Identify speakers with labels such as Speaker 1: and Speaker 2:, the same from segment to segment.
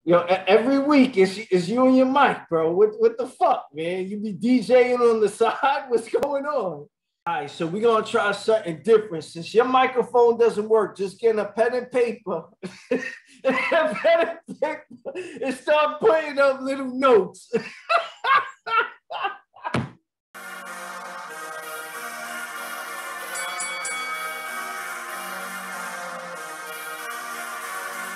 Speaker 1: Every week it's you and your mic, bro. What the fuck, man? You be DJing on the side? What's going on? All right, so we're gonna try something different. Since your microphone doesn't work, just get a pen and paper, and start putting up little notes.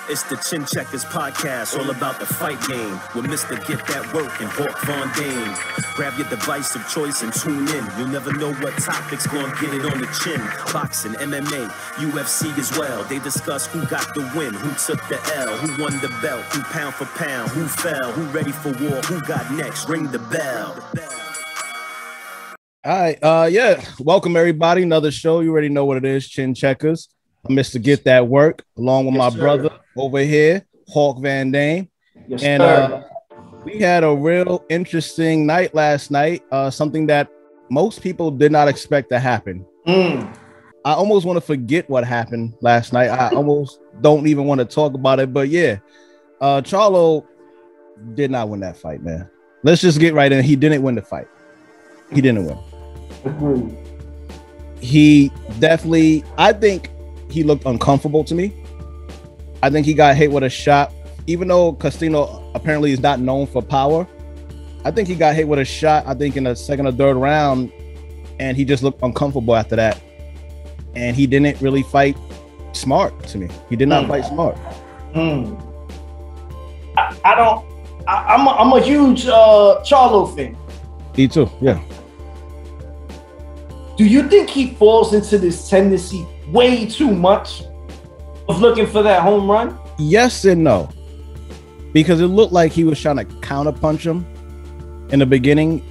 Speaker 2: It's the Chin Checkers podcast, all about the fight game. With Mr. Get That Work and Hawk Von Dame. Grab your device of choice and tune in. You'll never know what topics gonna get it on the chin. Boxing, MMA, UFC as well. They discuss who got the win, who took the L, who won the belt, who pound for pound, who fell, who ready for war, who got next. Ring the bell.
Speaker 3: All right, yeah. Welcome everybody. Another show. You already know what it is. Chin Checkers. Mr. Get That Work, along with my brother over here, Hawk Van Dame.
Speaker 1: Yes,
Speaker 3: and we had a real interesting night last night. Something that most people did not expect to happen. I almost want to forget what happened last night. I almost don't even want to talk about it. But yeah, Charlo did not win that fight, man. Let's just get right in. He didn't win the fight. He didn't win.
Speaker 1: Agreed.
Speaker 3: He definitely, I think he looked uncomfortable to me. I think he got hit with a shot, even though Castano apparently is not known for power. I think he got hit with a shot, I think in the second or third round, and he just looked uncomfortable after that. And he didn't really fight smart to me. He did not fight smart.
Speaker 1: I'm a huge Charlo fan.
Speaker 3: Me too, yeah.
Speaker 1: Do you think he falls into this tendency way too much of looking for that home run?
Speaker 3: Yes and no, because it looked like he was trying to counterpunch him in the beginning,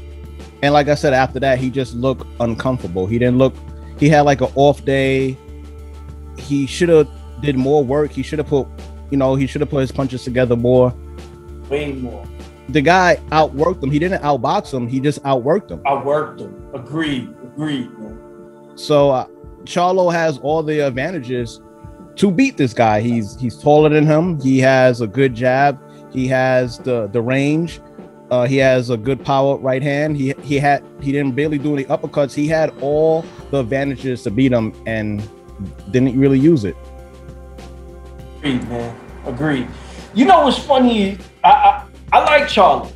Speaker 3: and like I said, after that he just looked uncomfortable. He had like an off day. He should have did more work. He should have put his punches together more.
Speaker 1: Way more.
Speaker 3: The guy outworked him. He didn't outbox him. He just outworked him. Agreed, man. So Charlo has all the advantages to beat this guy. He's taller than him. He has a good jab. He has the range. He has a good power right hand. He didn't barely do any uppercuts. He had all the advantages to beat him and didn't really use it.
Speaker 1: Agreed, man. Agreed. You know what's funny? I like Charlo,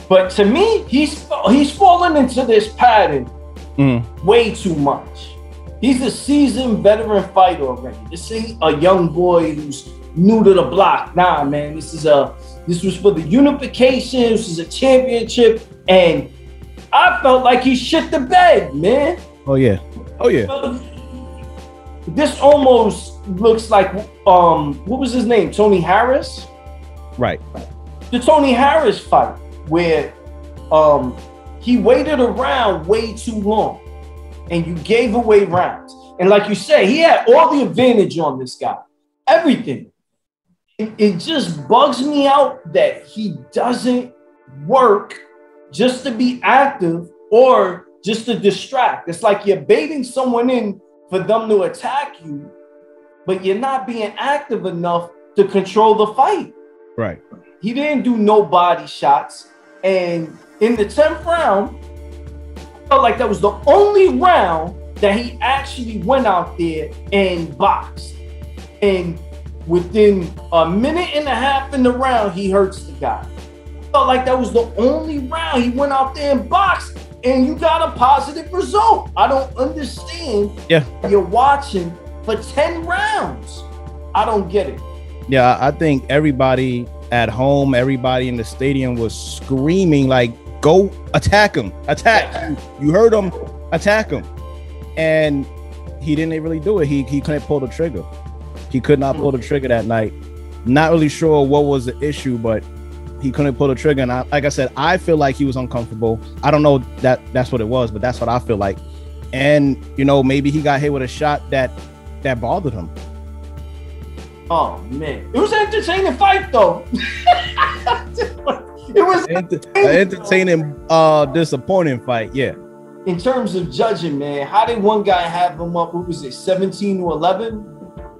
Speaker 1: but to me, he's fallen into this pattern way too much. He's a seasoned veteran fighter already. This ain't a young boy who's new to the block. Nah, man. This was for the unification. This is a championship, and I felt like he shit the bed, man.
Speaker 3: Oh yeah.
Speaker 1: This almost looks like what was his name? Tony Harris?
Speaker 3: Right.
Speaker 1: The Tony Harris fight where he waited around way too long and you gave away rounds. And like you say, he had all the advantage on this guy. Everything. It just bugs me out that he doesn't work just to be active or just to distract. It's like you're baiting someone in for them to attack you, but you're not being active enough to control the fight.
Speaker 3: Right.
Speaker 1: He didn't do no body shots. And in the 10th round, I felt like that was the only round that he actually went out there and boxed. And within a minute and a half in the round, he hurts the guy. I felt like that was the only round he went out there and boxed, and you got a positive result. I don't understand.
Speaker 3: Yeah.
Speaker 1: You're watching for 10 rounds. I don't get it.
Speaker 3: Yeah, I think everybody at home, everybody in the stadium was screaming like, go attack him, attack. You heard him, attack him. And he didn't really do it. He couldn't pull the trigger. He could not pull the trigger that night. Not really sure what was the issue, but he couldn't pull the trigger. And like I said, I feel like he was uncomfortable. I don't know that's what it was, but that's what I feel like. And, maybe he got hit with a shot that bothered him.
Speaker 1: Oh, man. It was an entertaining fight, though. It was
Speaker 3: an entertaining, disappointing fight, yeah.
Speaker 1: In terms of judging, man, how did one guy have him up, what was it, 17-11?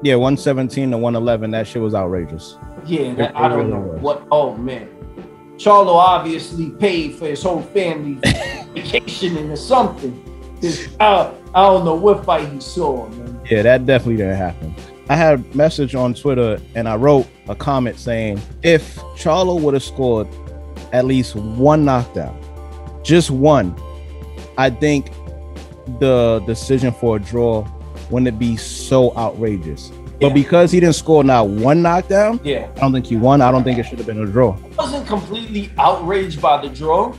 Speaker 3: Yeah, 117 to 111. That shit was outrageous.
Speaker 1: Yeah, I don't know what. Oh man, Charlo obviously paid for his whole family vacationing or something. I don't know what fight he saw, man.
Speaker 3: Yeah, that definitely didn't happen. I had a message on Twitter and I wrote a comment saying, if Charlo would have scored at least one knockdown, just one, I think the decision for a draw wouldn't be so outrageous. But because he didn't score not one knockdown, I don't think he won. I don't think it should have been a draw.
Speaker 1: I wasn't completely outraged by the draw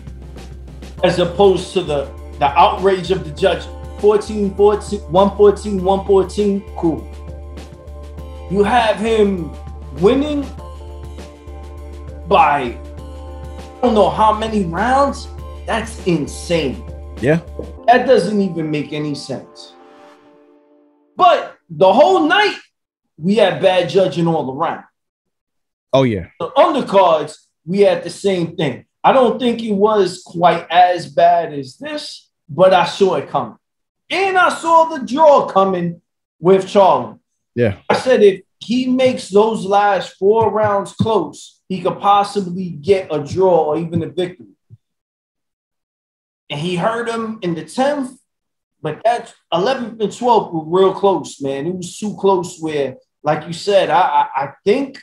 Speaker 1: as opposed to the outrage of the judge. 14-14, 114, 114, cool. You have him winning by I don't know how many rounds. That's insane.
Speaker 3: Yeah.
Speaker 1: That doesn't even make any sense. But the whole night, we had bad judging all around.
Speaker 3: Oh, yeah.
Speaker 1: The undercards, we had the same thing. I don't think it was quite as bad as this, but I saw it coming. And I saw the draw coming with Charlo.
Speaker 3: Yeah.
Speaker 1: I said if he makes those last 4 rounds close, he could possibly get a draw or even a victory. And he hurt him in the 10th, but that 11th and 12th were real close, man. It was too close where, like you said, I think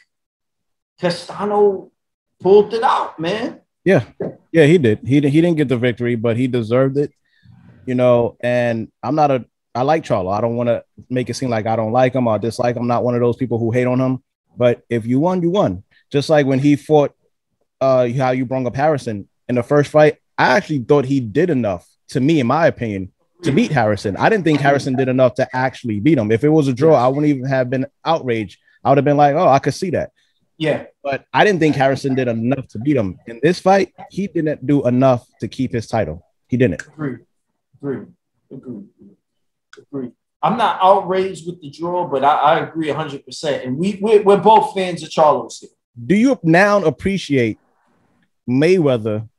Speaker 1: Castano pulled it out, man.
Speaker 3: Yeah, he did. He didn't get the victory, but he deserved it, and I like Charlo. I don't want to make it seem like I don't like him or dislike him. I'm not one of those people who hate on him, but if you won, you won. Just like when he fought, how you brought up Harrison in the first fight, I actually thought he did enough, to me, in my opinion, to beat Harrison. I didn't think Harrison did enough to actually beat him. If it was a draw, I wouldn't even have been outraged. I would have been like, oh, I could see that.
Speaker 1: Yeah.
Speaker 3: But I didn't think Harrison did enough to beat him. In this fight, he didn't do enough to keep his title. He didn't.
Speaker 1: Agree. I'm not outraged with the draw, but I agree 100%. And we're both fans of Charlo's here.
Speaker 3: Do you now appreciate Mayweather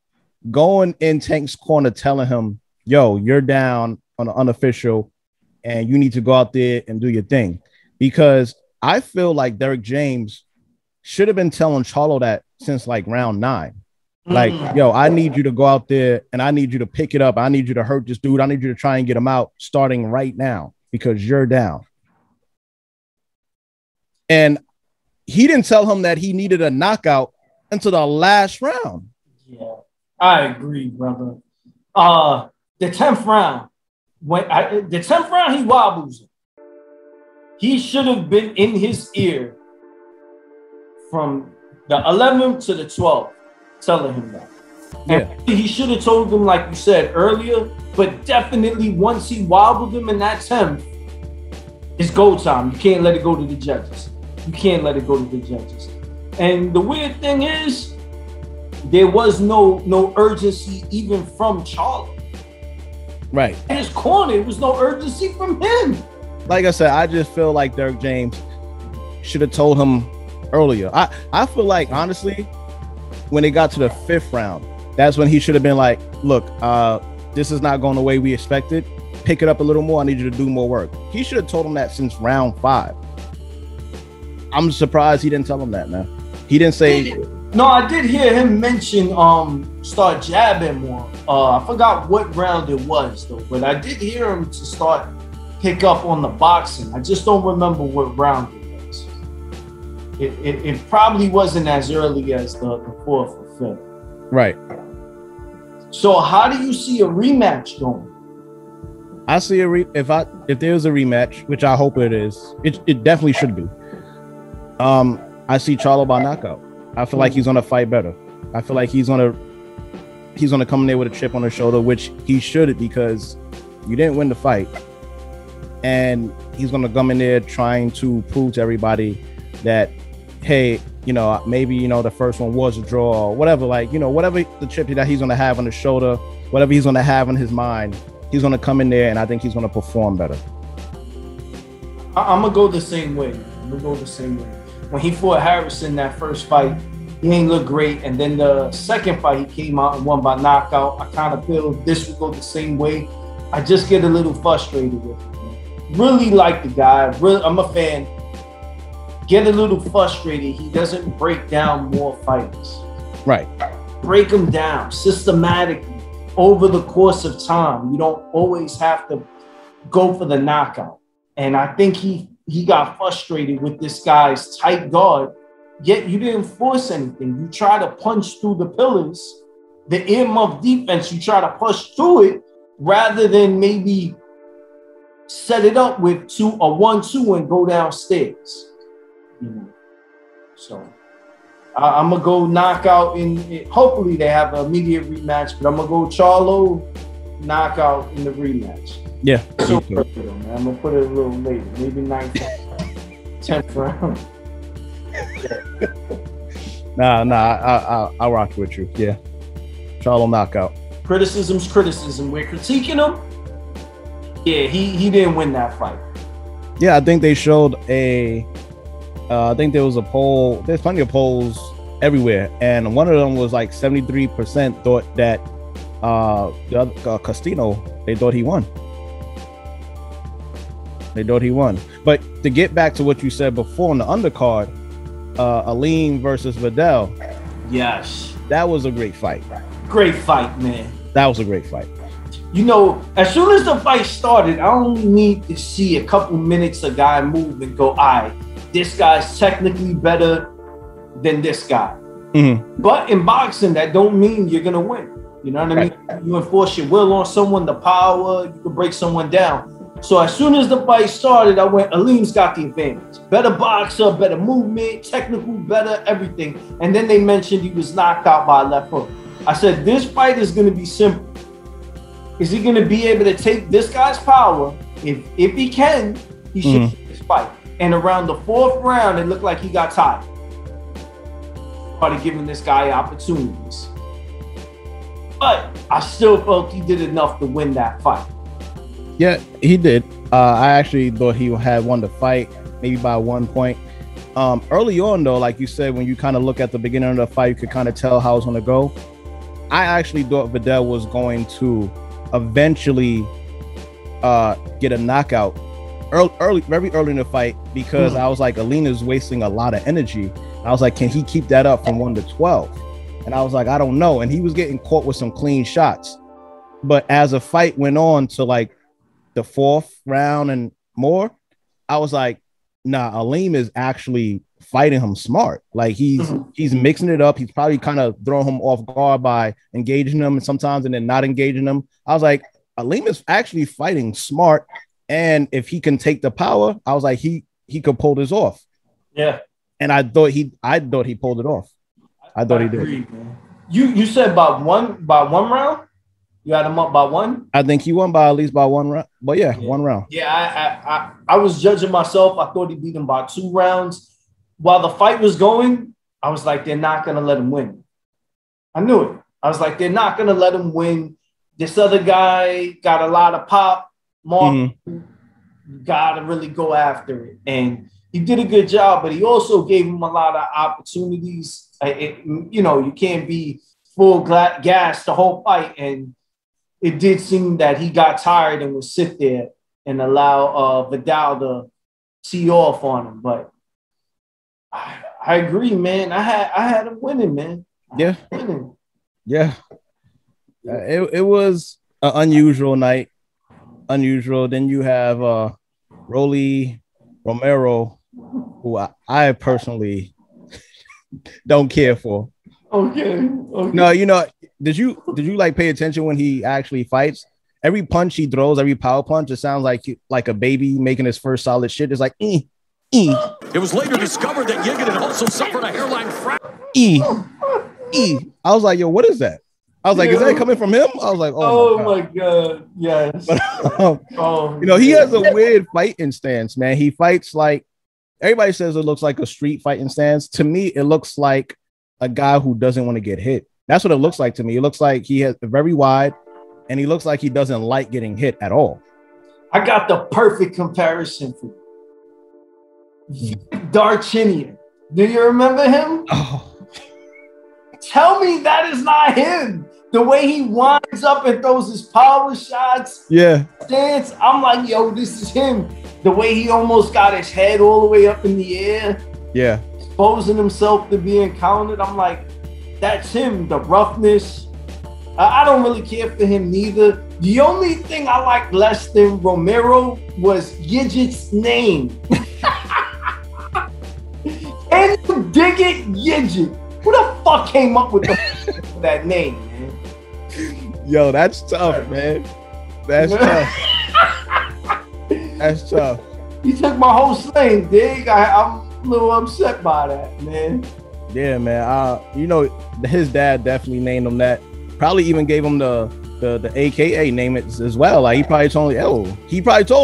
Speaker 3: going in Tank's corner telling him, yo, you're down on an unofficial and you need to go out there and do your thing? Because I feel like Derek James should have been telling Charlo that since like round 9. Like, yo, I need you to go out there and I need you to pick it up. I need you to hurt this dude. I need you to try and get him out starting right now because you're down. And he didn't tell him that he needed a knockout until the last round.
Speaker 1: Yeah, I agree, brother. The 10th round, the 10th round, he wobbles him. He should have been in his ear from the 11th to the 12th, telling him that.
Speaker 3: Yeah.
Speaker 1: And he should have told him, like you said earlier, but definitely once he wobbled him in that 10th, it's go time. You can't let it go to the judges. And the weird thing is, there was no urgency even from Charlo.
Speaker 3: Right.
Speaker 1: In his corner, it was no urgency from him.
Speaker 3: Like I said, I just feel like Derek James should have told him earlier. I feel like, honestly, when it got to the 5th round, that's when he should have been like, look, this is not going the way we expected. Pick it up a little more. I need you to do more work. He should have told him that since round 5. I'm surprised he didn't tell him that, man. He didn't say...
Speaker 1: No, I did hear him mention start jabbing more. I forgot what round it was, though, but I did hear him to start pick up on the boxing. I just don't remember what round it was. It probably wasn't as early as the 4th or 5th.
Speaker 3: Right.
Speaker 1: So how do you see a rematch going?
Speaker 3: I see if there's a rematch, which I hope it is, it definitely should be. I see Charlo by knockout. I feel like he's gonna fight better. I feel like he's gonna come in there with a chip on his shoulder, which he should, because you didn't win the fight. And he's gonna come in there trying to prove to everybody that, hey, maybe the first one was a draw or whatever. Like, whatever the chip that he's gonna have on his shoulder, whatever he's gonna have in his mind, he's gonna come in there and I think he's gonna perform better.
Speaker 1: I'm gonna go the same way. When he fought Harrison that first fight, he ain't look great. And then the second fight, he came out and won by knockout. I kind of feel this would go the same way. I just get a little frustrated with him. Really like the guy. I'm a fan. get a little frustrated, he doesn't break down more fighters.
Speaker 3: Right.
Speaker 1: Break them down systematically over the course of time. You don't always have to go for the knockout. And I think he got frustrated with this guy's tight guard, yet you didn't force anything. You try to punch through the pillars, the earmuff defense, you try to push through it rather than maybe set it up with a 1-2 and go downstairs. You know? So I'm going to go knockout hopefully they have an immediate rematch, but I'm going to go Charlo knockout in the rematch.
Speaker 3: Yeah.
Speaker 1: So perfect, man. I'm going to put it a little later, maybe 9th, 10th round.
Speaker 3: I'll rock with you. Yeah. Charlo knockout.
Speaker 1: Criticism's criticism. We're critiquing him. Yeah, he didn't win that fight.
Speaker 3: Yeah, I think they showed I think there was a poll. There's plenty of polls everywhere, and one of them was like 73% thought that the other Castano, they thought he won. They thought he won. But to get back to what you said before on the undercard, Aleem versus Vidal.
Speaker 1: Yes.
Speaker 3: That was a great fight.
Speaker 1: Great fight, man.
Speaker 3: That was a great fight.
Speaker 1: You know, as soon as the fight started, I only need to see a couple minutes a guy move and go, all right, this guy's technically better than this guy.
Speaker 3: Mm-hmm.
Speaker 1: But in boxing, that don't mean you're going to win. You know what I mean? You enforce your will on someone, the power, you can break someone down. So as soon as the fight started, I went, Aleem's got the advantage. Better boxer, better movement, technical, better everything. And then they mentioned he was knocked out by a left hook. I said, this fight is going to be simple. Is he going to be able to take this guy's power? If he can, he should take this fight. And around the 4th round, it looked like he got tired. Started giving this guy opportunities. But I still felt he did enough to win that fight.
Speaker 3: Yeah, he did. I actually thought he had won the fight, maybe by 1 point. Early on, though, like you said, when you kind of look at the beginning of the fight, you could kind of tell how it's going to go. I actually thought Vidal was going to eventually get a knockout very early in the fight, because I was like, Aleem is wasting a lot of energy. I was like, can he keep that up from 1 to 12? And I was like, I don't know. And he was getting caught with some clean shots. But as the fight went on to like the 4th round and more, I was like, nah, Aleem is actually fighting him smart. Like he's mixing it up. He's probably kind of throwing him off guard by engaging him sometimes and then not engaging him. I was like, Aleem is actually fighting smart. And if he can take the power, I was like, he could pull this off.
Speaker 1: Yeah.
Speaker 3: And I thought he pulled it off. I thought he did.
Speaker 1: Man. You said by one round? You had him up by 1?
Speaker 3: I think he won by at least by 1 round. But yeah, 1 round.
Speaker 1: Yeah, I was judging myself. I thought he beat him by 2 rounds. While the fight was going, I was like, they're not going to let him win. I knew it. I was like, they're not going to let him win. This other guy got a lot of pop. Mark, got to really go after it. And he did a good job, but he also gave him a lot of opportunities. You can't be full gas the whole fight. And it did seem that he got tired and would sit there and allow Vidal to tee off on him. But I agree, man. I had him winning, man.
Speaker 3: Yeah. Yeah. It was an unusual night. Unusual. Then you have Romero, who I personally don't care for.
Speaker 1: Okay.
Speaker 3: No, did you like pay attention when he actually fights? Every punch he throws, every power punch, it sounds like a baby making his first solid shit. It's like
Speaker 2: It was later discovered that Yigit had also suffered a hairline fracture.
Speaker 3: I was like, yo, what is that? I was like, is that coming from him? I was like,
Speaker 1: oh my God. Yes.
Speaker 3: But, he has a weird fighting stance, man. He fights like, everybody says it looks like a street fighting stance. To me, it looks like a guy who doesn't want to get hit. That's what it looks like to me. It looks like he has very wide, and he looks like he doesn't like getting hit at all.
Speaker 1: I got the perfect comparison for you. Darchinian. Do you remember him?
Speaker 3: Oh.
Speaker 1: Tell me that is not him. The way he winds up and throws his power shots.
Speaker 3: Yeah.
Speaker 1: Stance. I'm like, yo, this is him. The way he almost got his head all the way up in the air.
Speaker 3: Yeah.
Speaker 1: Exposing himself to being counted. I'm like, that's him, the roughness. I don't really care for him neither. The only thing I like less than Romero was Yigit's name. Can you dig it, Yigit? Who the fuck came up with that name, man?
Speaker 3: Yo, that's tough, man. That's tough. That's tough.
Speaker 1: He took my whole slang, dig. I'm a little upset by that, man.
Speaker 3: Yeah, man. You know, his dad definitely named him that. Probably even gave him the AKA name it as well. Like he probably told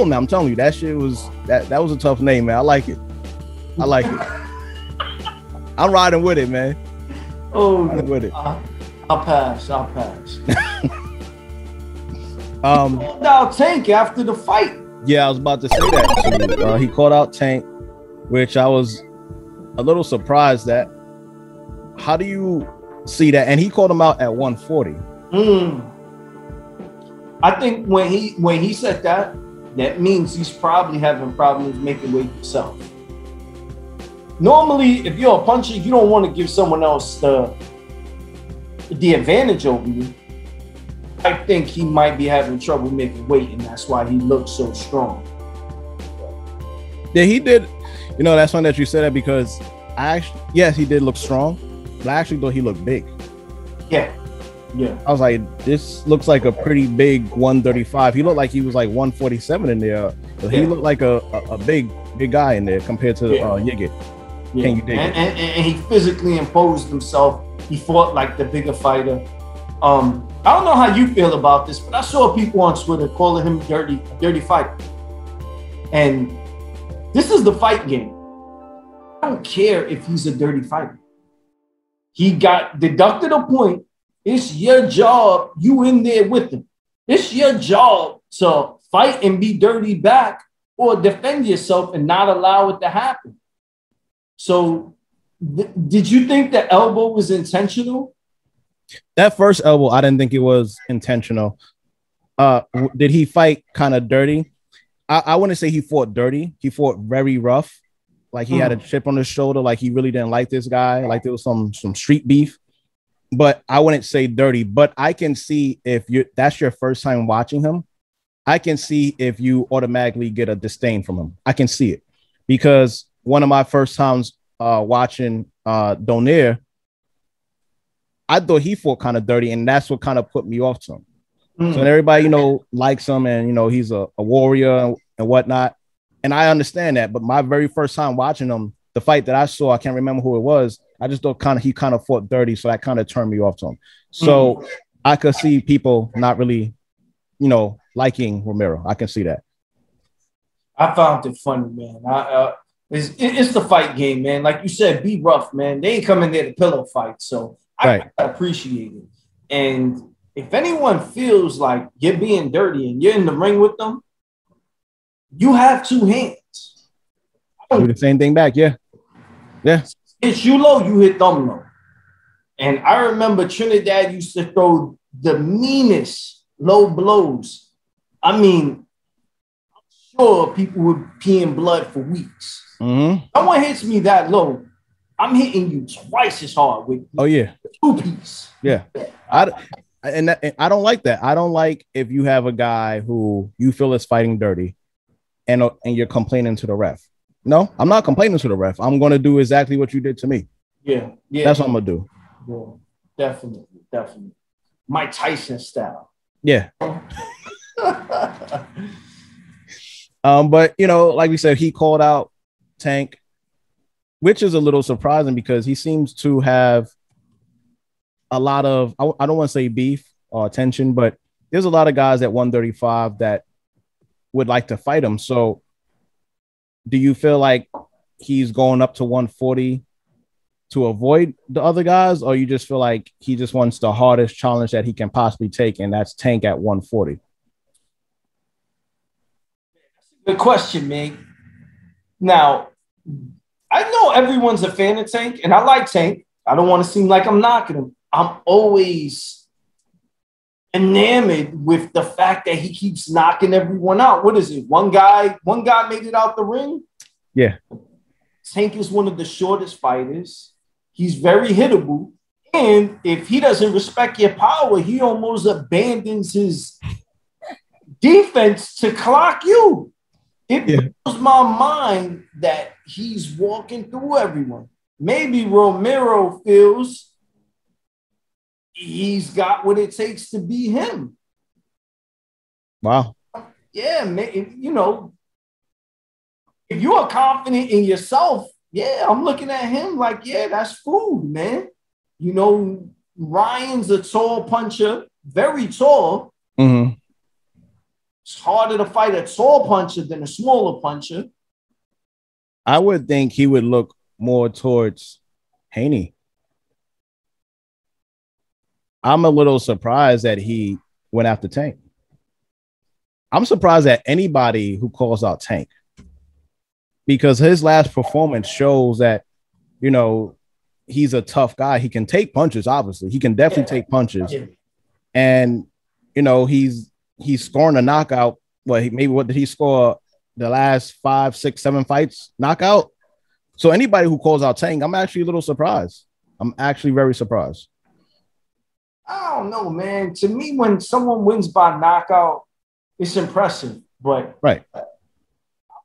Speaker 3: him, I'm telling you, that shit was that was a tough name, man. I like it. I like it. I'm riding with it, man.
Speaker 1: Oh,
Speaker 3: with it.
Speaker 1: I'll pass. Called out Tank after the fight.
Speaker 3: Yeah, I was about to say that. He called out Tank, which I was a little surprised at. How do you see that? And he called him out at 140.
Speaker 1: I think when he said that means he's probably having problems making weight himself. Normally, if you're a puncher, you don't want to give someone else the advantage over you. I think he might be having trouble making weight, and that's why he looks so strong.
Speaker 3: Yeah, he did. You know, that's funny that you said that because yes, he did look strong, but I actually thought he looked big.
Speaker 1: Yeah.
Speaker 3: I was like, this looks like a pretty big 135. He looked like he was like 147 in there. So he looked like a big guy in there compared to Yigit.
Speaker 1: Yeah.
Speaker 3: Can you dig it?
Speaker 1: And he physically imposed himself. He fought like the bigger fighter. I don't know how you feel about this, but I saw people on Twitter calling him dirty fighter. And this is the fight game. I don't care if he's a dirty fighter. He got deducted a point. It's your job. You in there with him. It's your job to fight and be dirty back or defend yourself and not allow it to happen. So did you think the elbow was intentional?
Speaker 3: That first elbow, I didn't think it was intentional. Did he fight kind of dirty? I wouldn't say he fought dirty. He fought very rough. Like he had a chip on his shoulder. Like he really didn't like this guy. Like there was some street beef. But I wouldn't say dirty. But I can see if that's your first time watching him, I can see if you automatically get a disdain from him. I can see it because one of my first times watching Donaire, I thought he fought kind of dirty, and that's what kind of put me off to him. So everybody, likes him, and he's a warrior and whatnot. And I understand that. But my very first time watching him, the fight that I saw, I can't remember who it was. I just thought he kind of fought dirty, so that kind of turned me off to him. So I could see people not really, liking Romero. I can see that.
Speaker 1: I found it funny, man. It's the fight game, man. Like you said, be rough, man. They ain't coming there to pillow fight, so I appreciate it. And if anyone feels like you're being dirty and you're in the ring with them, you have two hands.
Speaker 3: Do the same thing back, yeah.
Speaker 1: Hit you low, you hit them low. And I remember Trinidad used to throw the meanest low blows. I mean, I'm sure people would pee in blood for weeks. Someone hits me that low, I'm hitting you twice as hard with two-piece.
Speaker 3: Yeah. I don't like that. I don't like if you have a guy who you feel is fighting dirty and you're complaining to the ref. No, I'm not complaining to the ref. I'm going to do exactly what you did to me. Yeah. That's what I'm going to do.
Speaker 1: Yeah, definitely. Mike Tyson style.
Speaker 3: Yeah. But, like we said, he called out Tank, which is a little surprising because he seems to have a lot of, I don't want to say beef or tension, but there's a lot of guys at 135 that would like to fight him. So do you feel like he's going up to 140 to avoid the other guys, or you just feel like he just wants the hardest challenge that he can possibly take, and that's Tank at 140?
Speaker 1: Good question, man. Now, I know everyone's a fan of Tank, and I like Tank. I don't want to seem like I'm knocking him. I'm always enamored with the fact that he keeps knocking everyone out. What is it? One guy made it out the ring?
Speaker 3: Yeah.
Speaker 1: Tank is one of the shortest fighters. He's very hittable. And if he doesn't respect your power, he almost abandons his defense to clock you. It blows my mind that he's walking through everyone. Maybe Romero feels he's got what it takes to be him.
Speaker 3: Wow.
Speaker 1: Yeah, man, you know, if you are confident in yourself, yeah, I'm looking at him like, yeah, that's food, man. You know, Ryan's a tall puncher, very tall.
Speaker 3: Mm-hmm.
Speaker 1: It's harder to fight a tall puncher than a smaller puncher.
Speaker 3: I would think he would look more towards Haney. I'm a little surprised that he went after Tank. I'm surprised at anybody who calls out Tank, because his last performance shows that, you know, he's a tough guy. He can take punches, obviously. He can definitely take punches. Yeah. And, you know, he's scoring a knockout. What did he score the last 5, 6, 7 fights? Knockout. So anybody who calls out Tank, I'm actually a little surprised. I'm actually very surprised.
Speaker 1: I don't know, man. To me, when someone wins by knockout, it's impressive. But
Speaker 3: right,
Speaker 1: I'm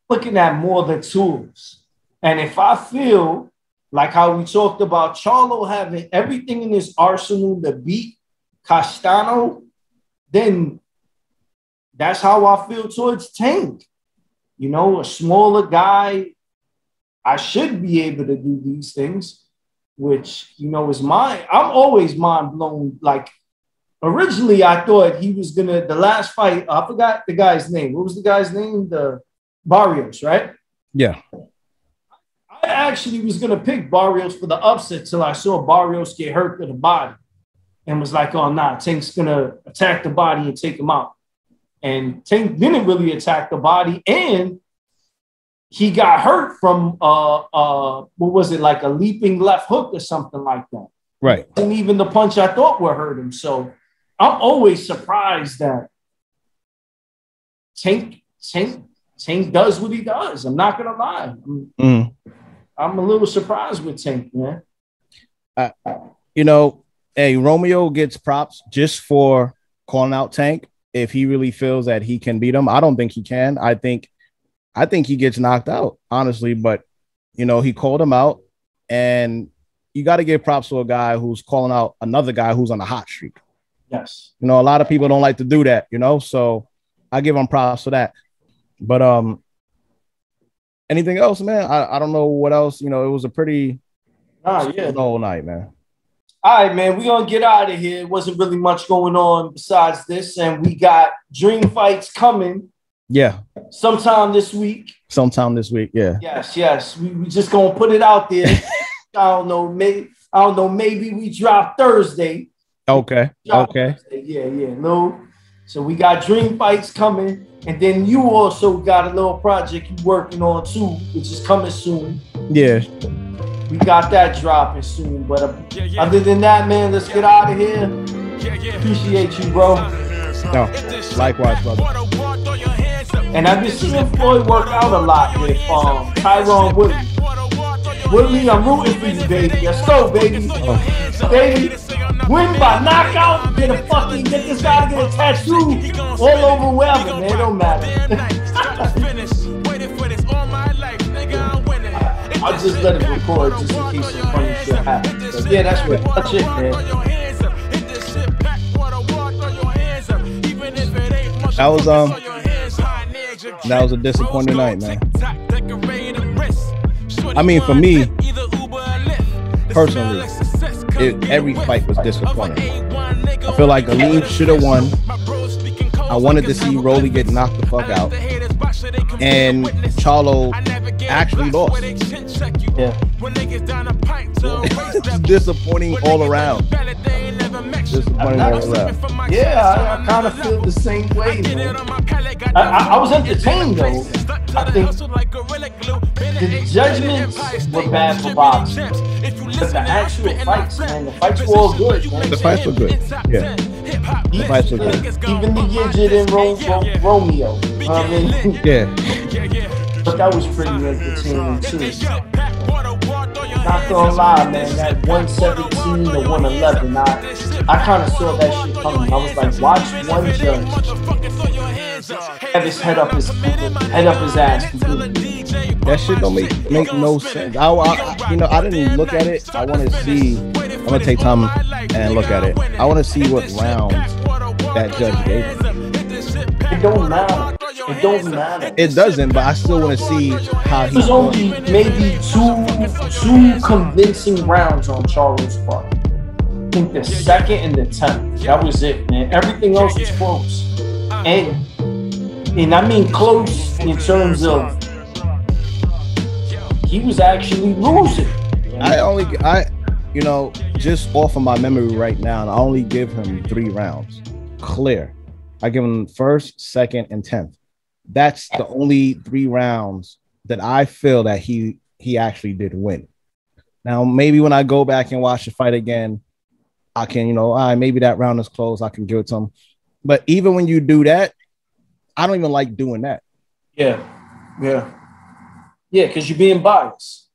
Speaker 1: looking at more the tools. And if I feel like how we talked about Charlo having everything in his arsenal to beat Castano, then that's how I feel towards Tank. You know, a smaller guy, I should be able to do these things, which, you know, is I'm always mind blown. Like, originally I thought he was the last fight, I forgot the guy's name. What was the guy's name? The Barrios, right?
Speaker 3: Yeah.
Speaker 1: I actually was going to pick Barrios for the upset till I saw Barrios get hurt to the body and was like, oh, nah, Tank's going to attack the body and take him out. And Tank didn't really attack the body, and he got hurt from, what was it, like a leaping left hook or something like that.
Speaker 3: Right.
Speaker 1: And even the punch I thought would hurt him. So I'm always surprised that Tank does what he does. I'm not going to lie. I'm a little surprised with Tank, man.
Speaker 3: You know, hey, Romeo gets props just for calling out Tank. If he really feels that he can beat him, I don't think he can. I think he gets knocked out, honestly. But, you know, he called him out, and you got to give props to a guy who's calling out another guy who's on a hot streak.
Speaker 1: Yes.
Speaker 3: You know, a lot of people don't like to do that, you know, so I give him props for that. But anything else, man? I don't know what else. You know, it was a pretty whole night, man.
Speaker 1: All right, man, we're going to get out of here. It wasn't really much going on besides this, and we got dream fights coming.
Speaker 3: Yeah.
Speaker 1: Sometime this week,
Speaker 3: yeah.
Speaker 1: Yes. We just going to put it out there. I don't know, maybe we drop Thursday.
Speaker 3: Okay.
Speaker 1: Thursday. Yeah. No. So we got dream fights coming, and then you also got a little project you're working on too, which is coming soon.
Speaker 3: Yeah.
Speaker 1: We got that dropping soon, but other than that, man, let's get out of here. Appreciate you, bro.
Speaker 3: No, likewise, brother.
Speaker 1: And I've been seeing Floyd work out a lot with Tyrone Woodley. Woodley, I'm rooting for you, baby. Let's go, baby. Baby, win by knockout. Get this guy to get a tattoo all over wherever, man. It don't matter. I'll just let it record just in case some funny shit happens. But yeah, that's it, man.
Speaker 3: That was a disappointing night, man. I mean, for me, personally, every fight was disappointing. I feel like Aleem should have won. I wanted to see Rolly get knocked the fuck out. And Charlo actually lost.
Speaker 1: Yeah.
Speaker 3: Disappointing all around.
Speaker 1: Yeah, I kind of feel the same way, man. I was entertained, though. I think the judgments were bad for boxing. But the actual fights, man, the fights were all good, man.
Speaker 3: The fights were good. Yeah. The fights were good.
Speaker 1: Even the Yigit and Romeo. I mean,
Speaker 3: yeah.
Speaker 1: But that was pretty entertaining, too. Not gonna lie, man, that 117 to 111, I kind of saw that shit coming. I was like, watch one judge have his head up his ass completely.
Speaker 3: That shit don't make no sense. I didn't look at it. I want to see. I'm gonna take time and look at it. I want to see what rounds that judge gave him.
Speaker 1: It don't matter. It don't matter.
Speaker 3: It doesn't, but I still want to see how he.
Speaker 1: There's only maybe two convincing rounds on Charlo's part. I think the second and the 10th. That was it, man. Everything else was close, and I mean close in terms of he was actually losing. Just off of my memory right now, I only give him 3 rounds. Clear. I give him first, second, and 10th. That's the only 3 rounds that I feel that he actually did win. Now, maybe when I go back and watch the fight again, I can, maybe that round is close. I can give it to him. But even when you do that, I don't even like doing that. Yeah, because you're being biased.